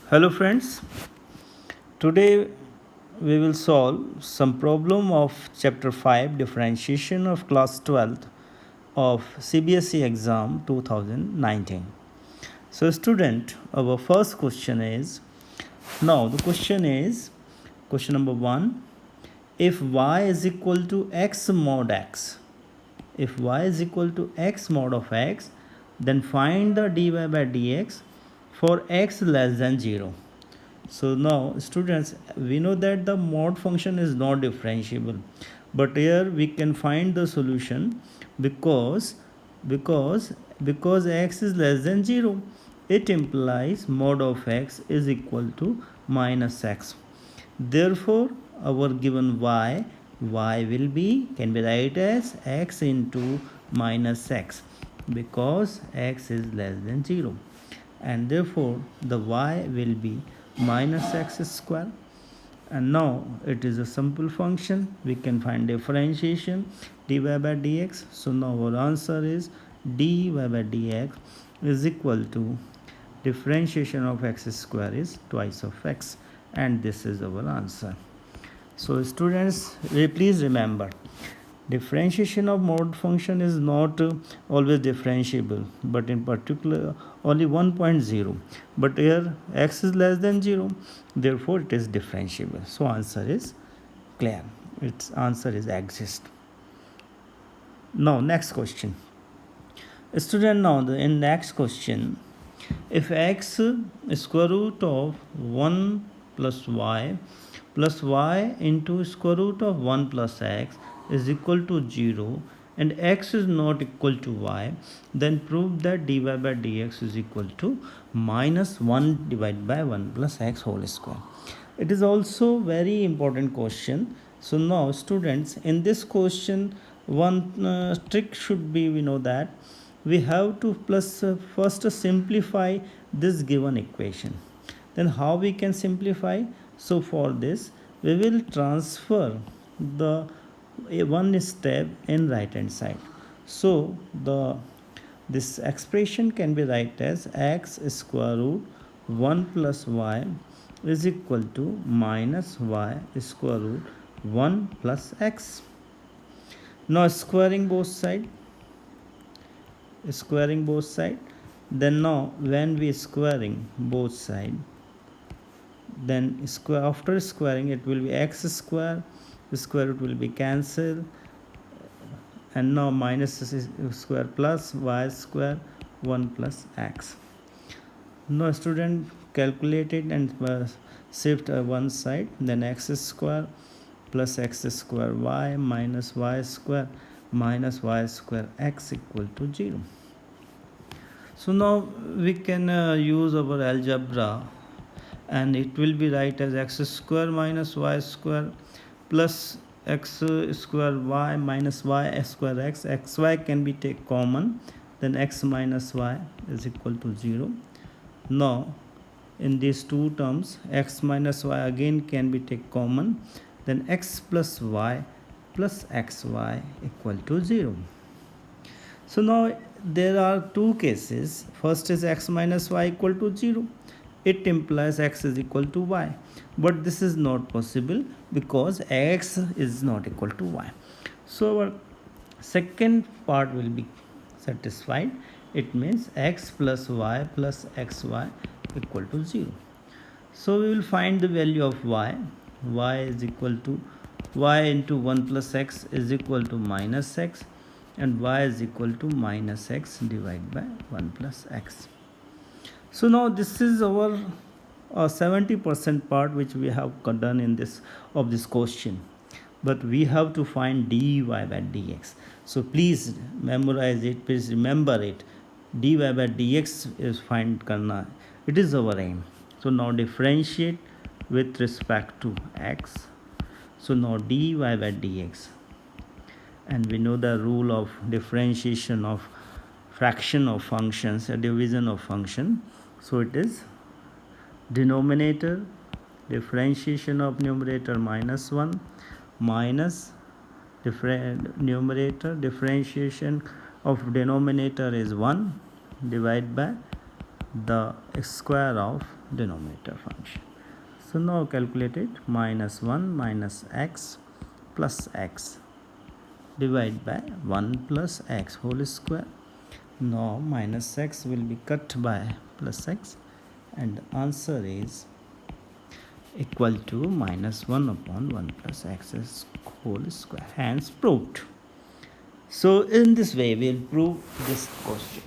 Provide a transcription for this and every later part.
Hello friends, today we will solve some problem of chapter 5 differentiation of class 12th of CBSE exam 2019. So student, our first question is, now the question is, question number 1, if y is equal to x mod x, if y is equal to x mod of x, then find the dy by dx for x less than 0. So now students, we know that the mod function is not differentiable, but here we can find the solution because because because x is less than 0, it implies mod of x is equal to minus x. Therefore our given y will be, can be write as x into minus x, because x is less than 0, and therefore the y will be minus x square. And now it is a simple function, we can find differentiation dy by dx. So now our answer is dy by dx is equal to differentiation of x square is twice of x, and this is our answer. So students, please remember, differentiation of mod function is not always differentiable, but in particular only 1.0, but here x is less than 0, therefore it is differentiable. So answer is clear, its answer is exist. Now next question, student, now in next question, if x square root of 1 plus y into square root of 1 plus x is equal to 0 and x is not equal to y, then prove that dy by dx is equal to minus 1 divided by 1 plus x whole square. It is also very important question. So now students, in this question one trick should be, we know that we have to first simplify this given equation. Then how we can simplify? So for this we will transfer the one step in right hand side. So this expression can be write as x square root 1 plus y is equal to minus y square root 1 plus x. Now squaring both sides, then now when we squaring both side, then after squaring it will be x square, the square root will be cancelled, and now minus square plus y square 1 plus x. Now student, calculate it and shift one side, then x square plus x square y minus y square x equal to 0. So now we can use our algebra, and it will be right as x square minus y square plus x square y minus y square x. Xy can be take common, then x minus y is equal to 0. Now in these two terms, x minus y again can be take common, then x plus y plus xy equal to 0. So now there are two cases. First is x minus y equal to 0. It implies x is equal to y. But this is not possible because x is not equal to y. So our second part will be satisfied. It means x plus y plus xy equal to 0. So we will find the value of y. Y is equal to y into 1 plus x is equal to minus x, and y is equal to minus x divided by 1 plus x. So now this is our 70% part which we have done in this question, but we have to find dy by dx. So please memorize it, please remember it. Dy by dx is find karna, it is our aim. So now differentiate with respect to x. So now dy by dx, and we know the rule of differentiation of fraction of functions, a division of function. So it is denominator differentiation of numerator minus 1 minus numerator differentiation of denominator is 1 divided by the square of denominator function. So now calculate it. Minus 1 minus x plus x divided by 1 plus x whole square. Now minus x will be cut by plus x, and the answer is equal to minus 1 upon 1 plus x whole square. Hence proved. So in this way we will prove this question.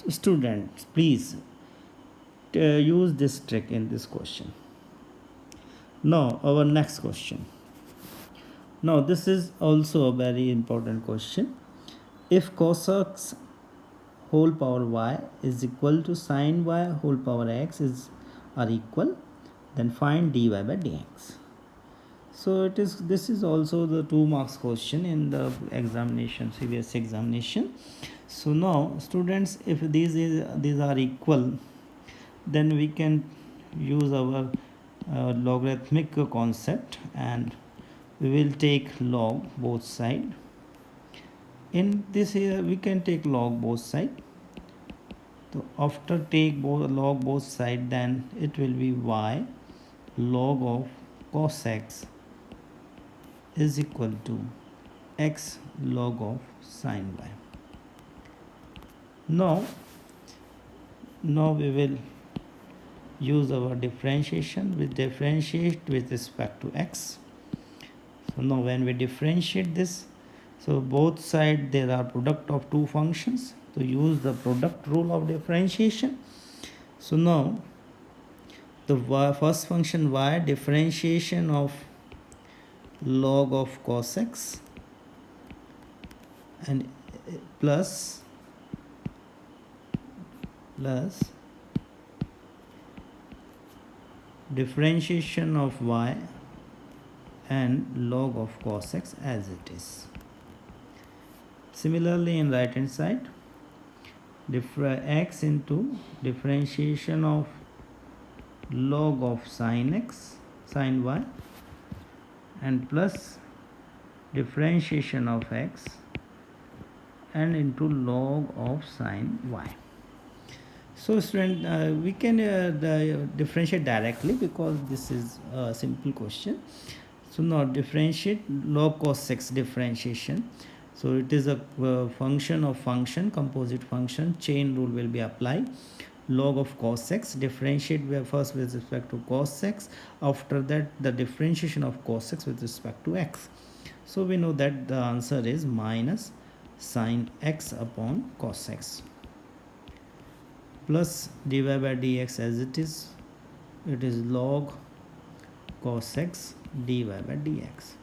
Students, please use this trick in this question. Now our next question. Now this is also a very important question. If cos x whole power y is equal to sin y whole power x are equal, then find dy by dx. So this is also the 2 marks question in the examination, CBSE examination. So now students, if these are equal, then we can use our logarithmic concept, and we will take log both side. In this here we can take log both side. So after take log both side, then it will be y log of cos x is equal to x log of sin y. Now we will use our differentiation. We differentiate with respect to x. So now when we differentiate this, so both sides there are product of two functions, so use the product rule of differentiation. So now the first function y, differentiation of log of cos x, and plus differentiation of y and log of cos x as it is. Similarly in right hand side, x into differentiation of log of sin y, and plus differentiation of x and into log of sin y. So student, we can differentiate directly because this is a simple question. So now differentiate log cos x differentiation. So it is a function of function, composite function, chain rule will be applied. Log of cos x, differentiate first with respect to cos x, after that the differentiation of cos x with respect to x. So we know that the answer is minus sin x upon cos x plus dy by dx as it is log cos x dy by dx.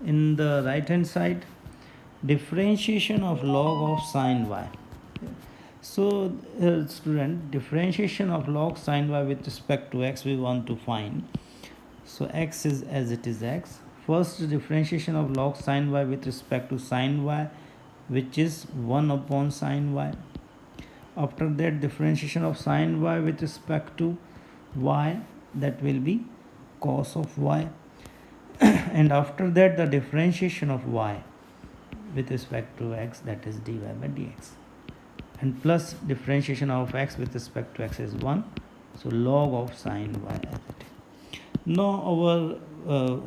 In the right hand side, differentiation of log of sin y. So student, differentiation of log sin y with respect to x we want to find. So x is as it is x. First differentiation of log sin y with respect to sin y, which is 1 upon sin y. After that, differentiation of sin y with respect to y, that will be cos of y. And after that, the differentiation of y with respect to x, that is dy by dx. And plus differentiation of x with respect to x is 1. So log of sin y as it is. Now our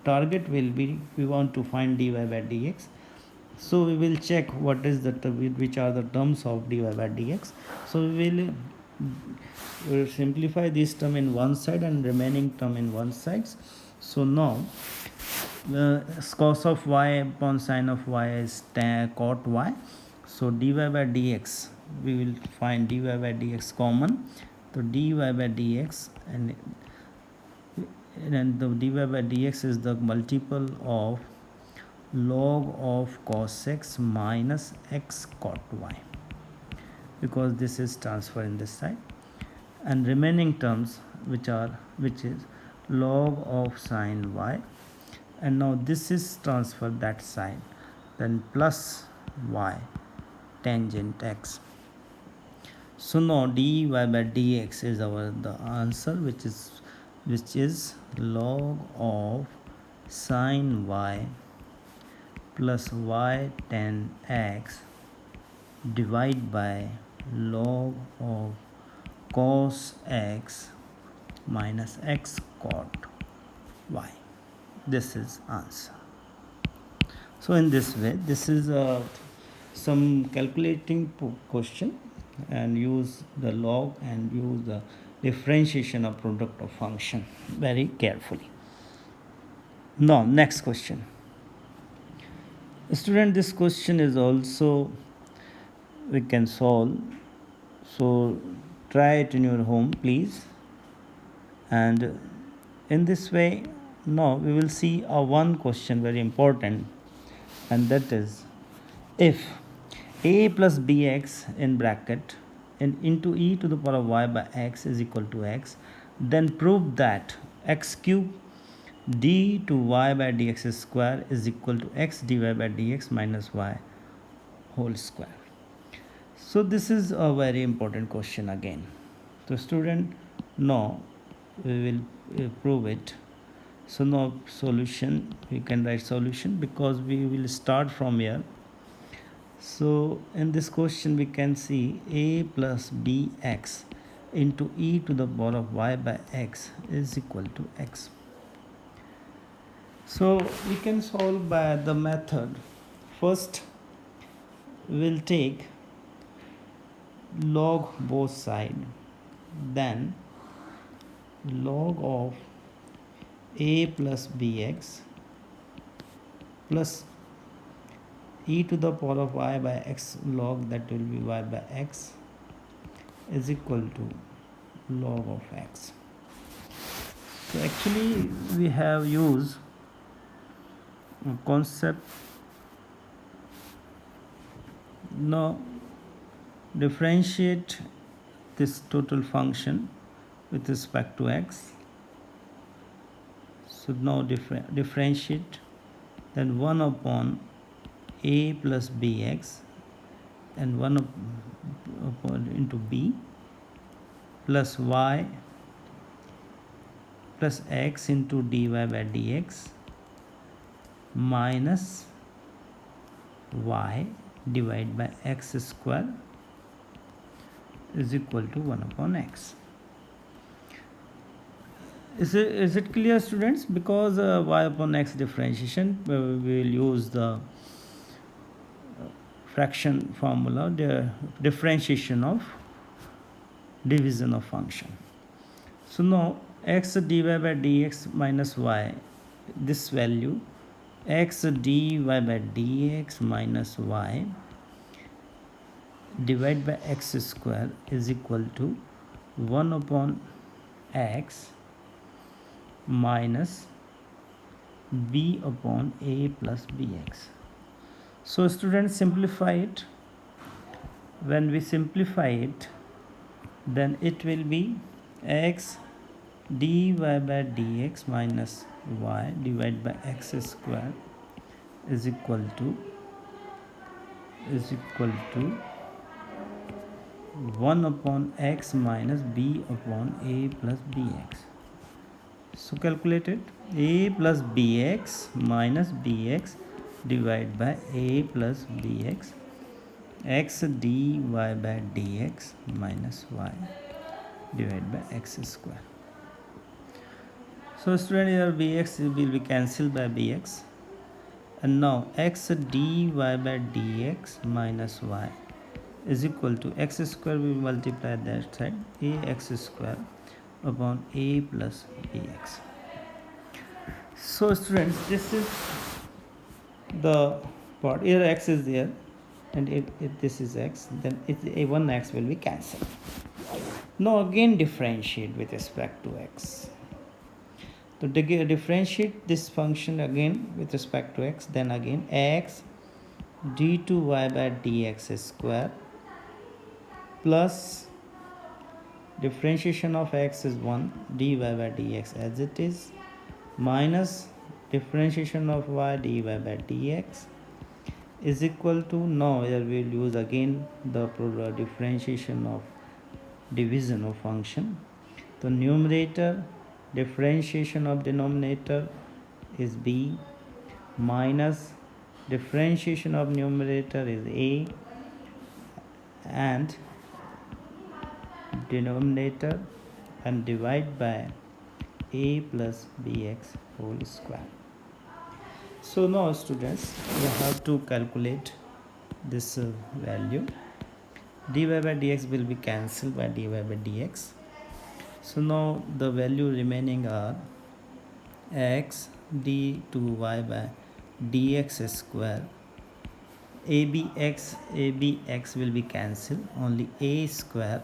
target will be, we want to find dy by dx. So we will check what is the which are the terms of dy by dx. So we will simplify this term in one side and remaining term in one side. So now cos of y upon sin of y is cot y. So dy by dx, we will find dy by dx common. So dy by dx, and the dy by dx is the multiple of log of cos x minus x cot y, because this is transfer in this side, and remaining terms which is log of sin y, and now this is transfer that side, then plus y tangent x. So now dy by dx is the answer, which is log of sin y plus y tan x divided by log of cos x minus x cot y. This is answer. So in this way, this is some calculating question, and use the log and use the differentiation of product of function very carefully. Now next question. Student, this question is also we can solve, so try it in your home please. And in this way, now we will see a one question very important, and that is, if a plus bx in bracket and into e to the power of y by x is equal to x, then prove that x cube d to y by dx square is equal to x dy by dx minus y whole square. So this is a very important question again. So student, no, we will prove it. So now solution, we can write solution because we will start from here. So in this question we can see a plus bx into e to the power of y by x is equal to x. So we can solve by the method. First we'll take log both sides, then log of a plus bx plus e to the power of y by x log, that will be y by x, is equal to log of x. So actually we have used a concept. Now differentiate this total function with respect to x. So now differentiate, then 1 upon a plus bx and 1 upon into b plus y plus x into dy by dx minus y divided by x square is equal to 1 upon x. Is it clear, students? Because y upon x differentiation, we will use the fraction formula, the differentiation of division of function. So now x dy by dx minus y, this value x dy by dx minus y divided by x square is equal to 1 upon x minus b upon a plus bx. So students, simplify it. When we simplify it, then it will be x dy by dx minus y divided by x square is equal to 1 upon x minus b upon a plus bx. So calculate it. A plus bx minus bx divided by a plus bx, x dy by dx minus y divided by x square. So student, here bx will be cancelled by bx, and now x dy by dx minus y is equal to x square, we multiply that side, ax square upon a plus bx. So students, this is the part. Here x is there, and if this is x, then one x will be cancelled. Now again differentiate with respect to x. To differentiate this function again with respect to x, then again x d2y by dx square plus differentiation of x is 1 dy by dx as it is, minus differentiation of y dy by dx is equal to, now here we will use again the differentiation of division of function. The numerator differentiation of denominator is b minus differentiation of numerator is a, and denominator and divide by a plus bx whole square. So now students, you have to calculate this value. Dy by dx will be cancelled by dy by dx. So now the value remaining are x d2y by dx square. abx will be cancelled, only a square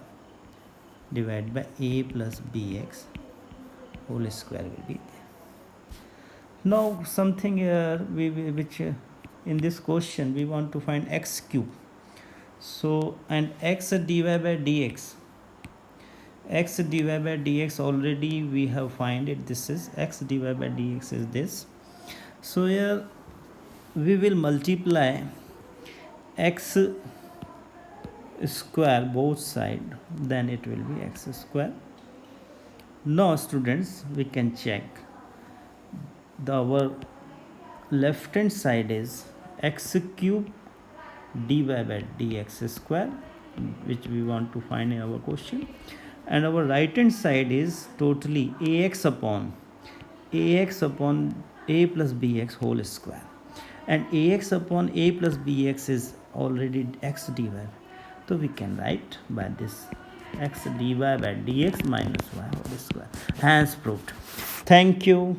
divided by a plus bx whole square will be there. Now something here which in this question we want to find x cube. So and x dy by dx, x dy by dx already we have find it. This is x dy by dx is this. So here we will multiply x square both side, then it will be x square. Now students, we can check our left hand side is x cube dy by dx square, which we want to find in our question, and our right hand side is totally ax upon a plus bx whole square, and ax upon a plus bx is already x dy, so we can write by this x dy by dx minus y whole square. Hence proved. Thank you.